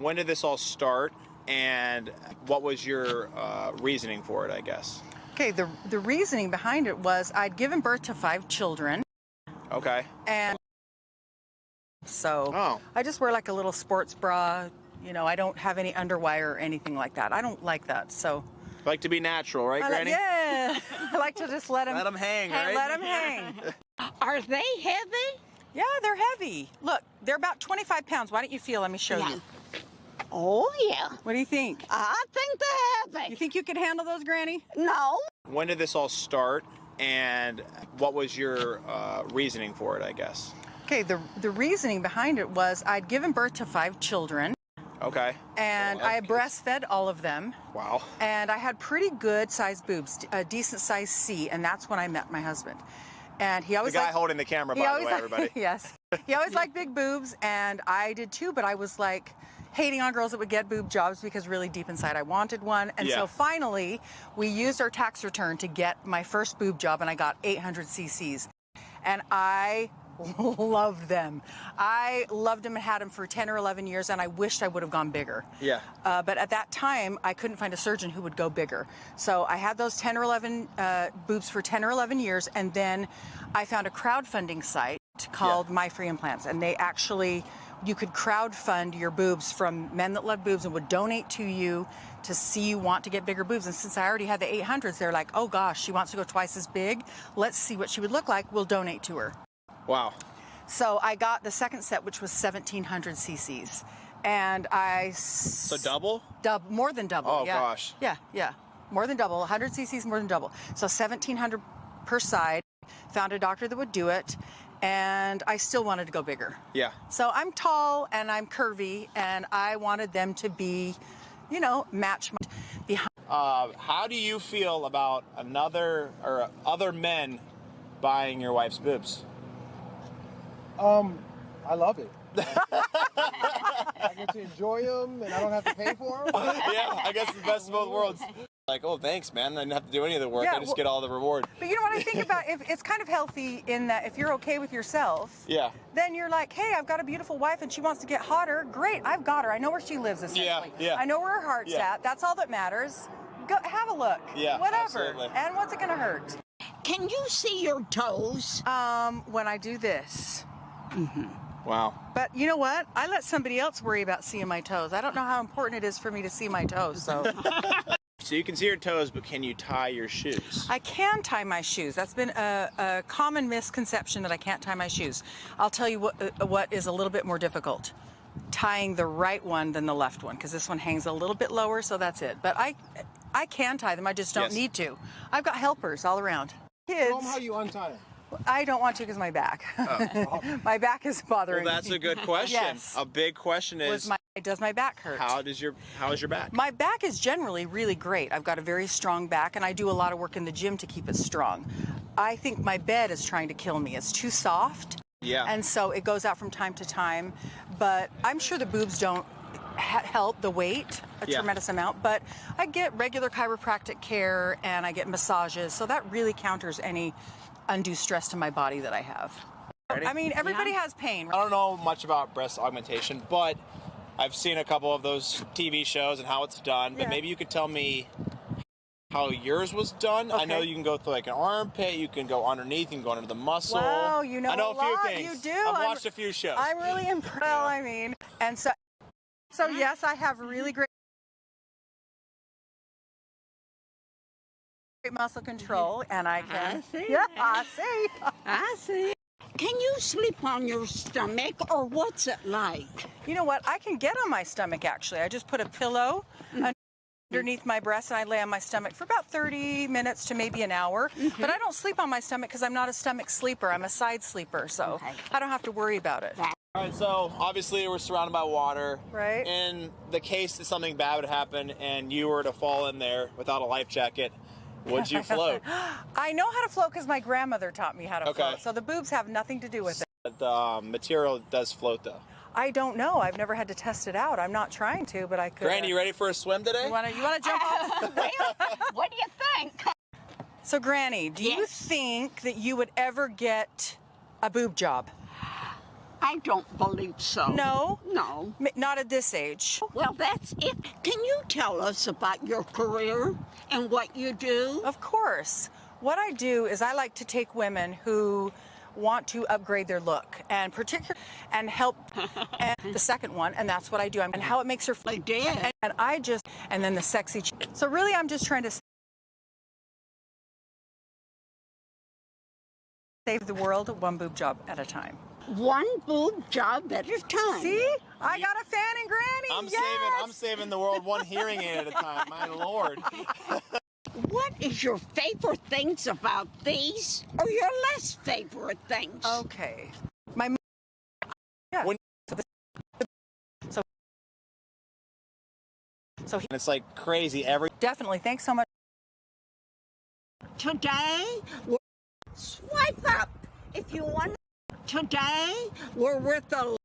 when did this all start, and what was your reasoning for it, I guess? Okay, the reasoning behind it was I'd given birth to 5 children. Okay. And so I just wear like a little sports bra. You know, I don't have any underwire or anything like that. I don't like that, so. Like to be natural, right, Granny? Yeah. I like to just let them hang, right? Let them hang. Are they heavy? Yeah, they're heavy. Look, they're about 25 pounds. Why don't you feel? Let me show you. Oh, yeah. What do you think? I think they're heavy. You think you could handle those, Granny? No. When did this all start, and what was your reasoning for it, I guess? Okay, the reasoning behind it was I'd given birth to 5 children. Okay. And I breastfed all of them. Wow. And I had pretty good sized boobs, a decent size C, and that's when I met my husband. And he always the guy holding the camera, by the way, everybody. Yes. He always liked big boobs, and I did too, but I was like hating on girls that would get boob jobs because really deep inside I wanted one. And so finally, we used our tax return to get my first boob job, and I got 800 cc's. And I loved them. I loved them and had them for 10 or 11 years, and I wished I would have gone bigger. Yeah. But at that time, I couldn't find a surgeon who would go bigger. So I had those 10 or 11 boobs for 10 or 11 years, and then I found a crowdfunding site called My Free Implants, and they actually, you could crowdfund your boobs from men that love boobs and would donate to you to see you want to get bigger boobs. And since I already had the 800s, they're like, oh gosh, she wants to go twice as big. Let's see what she would look like. We'll donate to her. Wow. So I got the second set, which was 1,700 cc's. And So double? More than double. Oh, gosh. Yeah. More than double. 100 cc's, more than double. So 1,700 per side. Found a doctor that would do it. And I still wanted to go bigger. Yeah. So I'm tall and I'm curvy, and I wanted them to be, you know, match my behind. How do you feel about other men buying your wife's boobs? I love it. I get to enjoy them, and I don't have to pay for them. Yeah, I guess it's the best of both worlds. Like, oh, thanks, man. I didn't have to do any of the work. I just get all the reward. But you know what I think about? If it's kind of healthy in that if you're okay with yourself, then you're like, hey, I've got a beautiful wife and she wants to get hotter. Great, I've got her. I know where she lives, essentially. Yeah. I know where her heart's at. That's all that matters. Go have a look. Yeah, whatever. absolutely. And what's it going to hurt? Can you see your toes? When I do this. Wow. But you know what? I let somebody else worry about seeing my toes. I don't know how important it is for me to see my toes, so. So you can see your toes, but can you tie your shoes? I can tie my shoes. That's been a common misconception that I can't tie my shoes. I'll tell you what is a little bit more difficult. Tying the right one than the left one, because this one hangs a little bit lower, so that's it. But I can tie them, I just don't need to. I've got helpers all around. Kids. Tell them how you untie them. I don't want to because my back. Oh. My back is bothering me. Well, that's a good question. Yes. A big question is, does my back hurt? How is your back? My back is generally really great. I've got a very strong back, and I do a lot of work in the gym to keep it strong. I think my bed is trying to kill me. It's too soft. Yeah. And so it goes out from time to time. But I'm sure the boobs don't help the weight a tremendous amount, but I get regular chiropractic care and I get massages, so that really counters any undue stress to my body that I have. Ready? I mean, everybody has pain. I don't know much about breast augmentation, but I've seen a couple of those TV shows and how it's done, but maybe you could tell me how yours was done. Okay. I know you can go through like an armpit, you can go underneath, you can go under the muscle. Wow, you know, I know a a few lot. things. You do. I've watched a few shows. I'm really impressed. Well, I mean, and so yes, I have really great muscle control, and I can. I see. Can you sleep on your stomach, or what's it like? You know what? I can get on my stomach, actually. I just put a pillow underneath my breast, and I lay on my stomach for about 30 minutes to maybe an hour. But I don't sleep on my stomach because I'm not a stomach sleeper. I'm a side sleeper, so I don't have to worry about it. All right, so obviously we're surrounded by water. Right. In the case that something bad would happen and you were to fall in there without a life jacket, would you float? I know how to float because my grandmother taught me how to float. So the boobs have nothing to do with it. The material does float, though. I don't know. I've never had to test it out. I'm not trying to, but I could. Granny, you ready for a swim today? You want to jump off? What do you think? So, Granny, do you think that you would ever get a boob job? I don't believe so. No? No. Not at this age. Well, that's it. Can you tell us about your career and what you do? Of course. What I do is I like to take women who want to upgrade their look and and help and the second one, and that's what I do, and how it makes her I did. and then the sexy. So really I'm just trying to save the world one boob job at a time. One boob job at a time. See? I got a fan and granny. I'm saving the world one hearing aid at a time. My Lord. What is your favorite things about these, or your less favorite things? Okay. My yeah. When- so And it's like crazy every. definitely. Thanks so much. Today, swipe up if you want. Today, we're with the